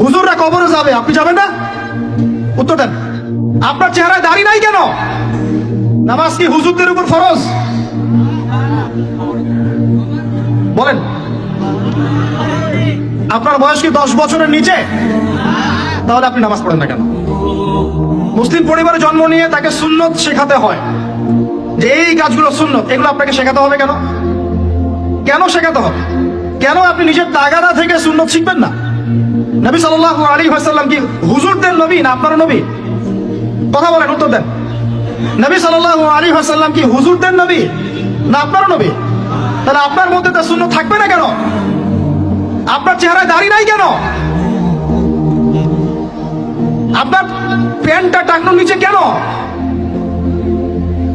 হুজুররা কবরে যাবে, আপনি যাবেন না? উত্তর দেন। আপনার চেহারায় দাড়ি নাই কেন? নামাজ কি হুজুরদের উপর ফরজ? বলেন। আপনার বয়স কি 10 বছরের নিচে? তাহলে আপনি নামাজ পড়েন না কেন? মুসলিম পরিবারে জন্ম নিয়ে তাকে সুন্নত শেখাতে হয়, যে এই কাজগুলো সুন্নত, এগুলো আপনাকে শেখাতে হবে কেন? কেন শেখাতে হবে? কেন আপনি নিজের তাগাদা থেকে সুন্নত শিখবেন না? নবী সাল্লাল্লাহু আলাইহি ওয়াসাল্লাম কি হুজুরদের নবী না আপনার নবী? কথা বলেন, উত্তর দেন। নবী সাল্লাল্লাহু আলাইহি ওয়াসাল্লাম কি হুজুরদের নবী না আপনার নবী? তাহলে আপনার মধ্যে তো সুন্নত থাকবে না কেন? আপনার চেহারায় দাড়ি নাই কেন? আপনার প্যান্টটা টাকনোর নিচে কেন?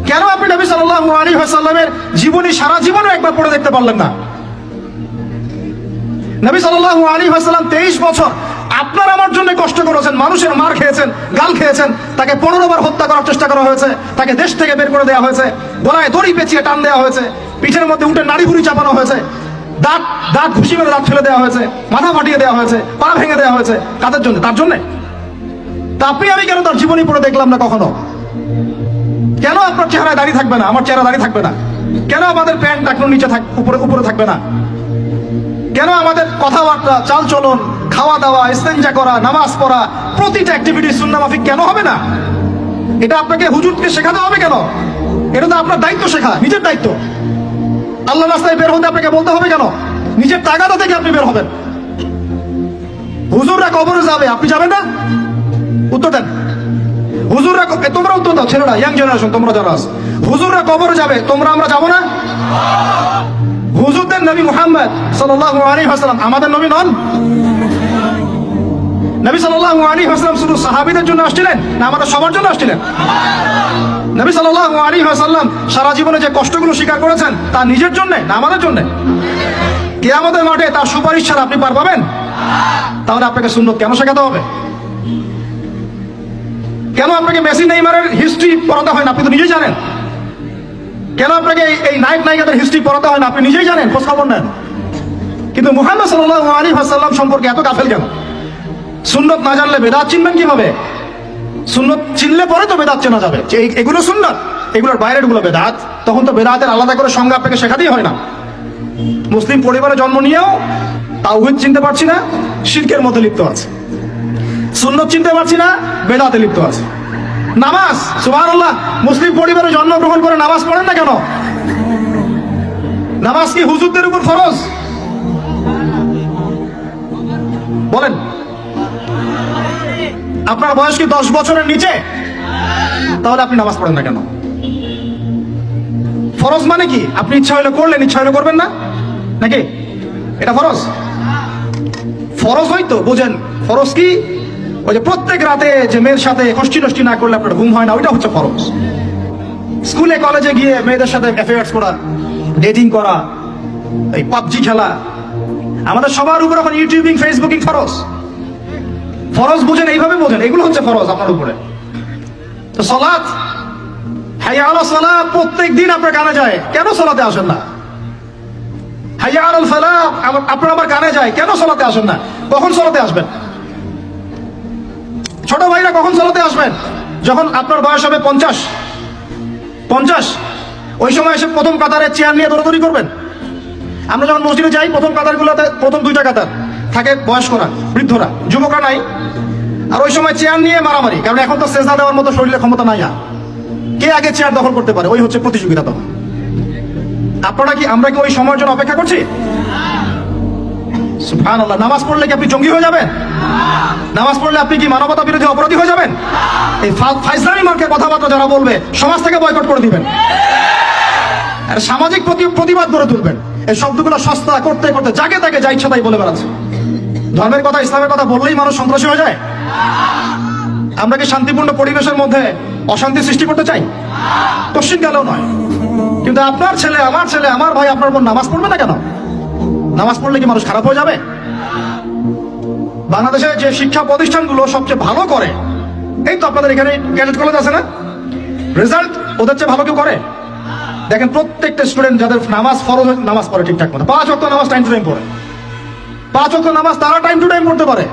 কেন আপনি নবী সাল্লাল্লাহু আলাইহি ওয়াসাল্লামের জীবনী সারা জীবনও একবার পড়ে দেখতে পারলেন না? নবী সাল্লাল্লাহু আলাইহি ওয়াসাল্লাম 23 বছর আপনার আমার জন্য কষ্ট করেছেন, মানুষের মার খেয়েছেন, গাল খেয়েছেন, তাকে 15 বার হত্যা করার চেষ্টা করা হয়েছে, তাকে দেশ থেকে বের করে দেওয়া হয়েছে, গলায় দড়ি পেঁচিয়ে টান দেওয়া হয়েছে, পিঠের মধ্যে উঠে নাড়ি ভুড়ি চাপানো হয়েছে, দাঁত ঘুষি মেরে দাঁত ফেলে দেওয়া হয়েছে, মাথা ফাটিয়ে দেওয়া হয়েছে, পা ভেঙে দেওয়া হয়েছে। কাদের জন্য? তার জন্য। তা আপনি আমি কেন তার জীবনী পড়ে দেখলাম না কখনো? কেন আপনার চেহারায় দাড়ি থাকবে না, আমার চেহারা দাড়ি থাকবে না? কেন আমাদের প্যান্ট টাকনোর নিচে উপরে থাকবে না? কেন আমাদের কথাবার্তা, চাল চলন, খাওয়া দাওয়া, ইস্তেঞ্জা করা, নামাজ পড়া, প্রতিটা অ্যাক্টিভিটি সুন্নাহ মাফিক কেন হবে না? এটা আপনাকে হুজুরকে শেখাতে হবে কেন? এটা তো আপনার দায়িত্ব শেখা, নিজের দায়িত্ব। আল্লাহ রাস্তায় বের হতে আপনাকে বলতে হবে কেন? নিজের তাগাদা থেকে আপনি বের হবেন। হুজুররা কবরে যাবে, আপনি যাবেন না? উত্তর দেন। হুজুররা, তোমরা উত্তর দাও, ছেলেরা, ইয়াং জেনারেশন, তোমরা যারা আছো, হুজুররা কবরে যাবে, তোমরা আমরা যাবো না? হুজুরদের নবী মুহাম্মদ সাল্লাল্লাহু আলাইহি ওয়াসাল্লাম আমাদের নবী নন? নবী সাল্লাল্লাহু আলাইহি ওয়াসাল্লাম শুধু সাহাবীদের জন্য আসছিলেন না আমাদের সবার জন্য আসছিলেন? নবী সাল্লাল্লাহু আলাইহি ওয়াসাল্লাম সারা জীবনে যে কষ্টগুলো স্বীকার করেছেন তা নিজের জন্য না আমাদের জন্য? কিয়ামতের মাঠে তার সুপারিশ ছাড়া আপনি পার পাবেন? তাহলে আপনাকে সুন্নত কেন শেখাতে হবে? কেন আপনাকে মেসি নেইমারের হিস্ট্রি পড়াতে হয় না? আপনি তো নিজেই জানেন। কেন আপনাকে এই নায়িকাদের হিস্ট্রি পড়াতে হয় না? আপনি নিজেই জানেন, খোঁজ খবর নেন। কিন্তু মুহাম্মদ সাল্লাল্লাহু আলাইহি ওয়াসাল্লাম সম্পর্কে এত গাফেল কেন? সুন্নত না জানলে বেদাত চিনবেন কিভাবে? সুন্নত চিনলে পরে তো বেদাত চেনা যাবে যে এগুলো সুন্নত, এগুলোর বাইরের গুলো বেদাত। তখন তো বেদাতের আলাদা করে সংজ্ঞা আপনাকে শেখাতেই হয় না। মুসলিম পরিবারে জন্ম নিয়েও তাওহীদ চিনতে পারছি না, শিরকের মধ্যে লিপ্ত আছে। সুন্নত চিনতে পারছি না, বেদাতে লিপ্ত আছে। নামাজ, সুবহানাল্লাহ, মুসলিম পরিবারে জন্মগ্রহণ করে নামাজ পড়েন না কেন? নামাজ কি হুজুরদের উপর ফরজ? বলেন। আপনার বয়স কি 10 বছরের নিচে? তাহলে আপনি নামাজ পড়েন না কেন? ফরজ মানে কি? আপনি ইচ্ছা হলে করলেন, ইচ্ছা হলে করবেন না, নাকি? এটা ফরজ? ফরজ হয়তো বোঝেন। ফরজ কি? ওই যে প্রত্যেক রাতে যে মেয়ের সাথে কষ্টি নষ্টি না করলে আপনার ঘুম হয় না, ওইটা হচ্ছে ফরজ। স্কুলে কলেজে গিয়ে মেয়েদের সাথে অ্যাফেয়ার্স করা, ডেটিং করা, এই পাবজি খেলা, আমাদের সবার উপর এখন ইউটিউবিং, ফেসবুকিং ফরজ। ফরজ বুঝেন, এইভাবে বোঝেন, এগুলো হচ্ছে ফরজ আপনার উপরে। তো সালাত, হাইয়া আলাস সালাহ প্রত্যেক দিন আপনার কানে যায়, কেন সালাতে আসেন না? হাইয়া আলাল ফালাহ আপনার আমার কানে যায়, কেন সালাতে আসেন না? কখন সালাতে আসবেন? ছোট ভাইরা কখন সালাতে আসবেন? যখন আপনার বয়স হবে 50, ওই সময় এসে প্রথম কাতারে চেয়ার নিয়ে দৌড়াদৌড়ি করবেন। আমরা যখন মসজিদে যাই, প্রথম কাতারগুলোতে প্রথম 2টা কাতার থাকে বয়স্করা, বৃদ্ধরা, যুবকরা নাই। আর ওই সময় চেয়ার নিয়ে মারামারি, কারণ এখন তো সেজদা দেওয়ার মতো শরীরের ক্ষমতা নাই। আর কে আগে চেয়ার দখল করতে পারে, ওই হচ্ছে প্রতিযোগিতা। তখন আমরা কি ওই সময়ের জন্য অপেক্ষা করছি? সুবহানাল্লাহ। নামাজ পড়লে কি আপনি জঙ্গি হয়ে যাবেন? নামাজ পড়লে আপনি কি মানবতা বিরোধী অপরাধী হয়ে যাবেন? এই ফাইজলামি মার্কের কথাবার্তা যারা বলবে, সমাজ থেকে বয়কট করে দিবেন, আর সামাজিক প্রতিবাদ গড়ে তুলবেন। এই শব্দগুলো সস্তা করতে করতে যাকে তাকে যা ইচ্ছা তাই বলে বেড়াচ্ছে। ধর্মের কথা, ইসলামের কথা বললেই মানুষ সন্ত্রাসী হয়ে যায়। আমরা কি শান্তিপূর্ণ পরিবেশের মধ্যে অশান্তি সৃষ্টি করতে চাই? কোশ্চিন গেলেও নয়। কিন্তু আপনার ছেলে, আমার ভাই আপনার বোন নামাজ পড়বে না কেন? নামাজ পড়লে কি মানুষ খারাপ হয়ে যাবে? বাংলাদেশে যে শিক্ষা প্রতিষ্ঠানগুলো সবচেয়ে ভালো করে, এই তো আপনাদের এখানে ক্যাডেট কলেজ আছে না, রেজাল্ট ওদের চেয়ে ভালো কেউ করে? দেখেন প্রত্যেকটা স্টুডেন্ট যাদের নামাজ ফরজ, নামাজ পড়ে ঠিকঠাক মতো, 5 ওয়াক্ত নামাজ টাইম টু টাইম পড়ে। 5 ওয়াক্ত নামাজ তারা টাইম টু টাইম পড়তে পারে।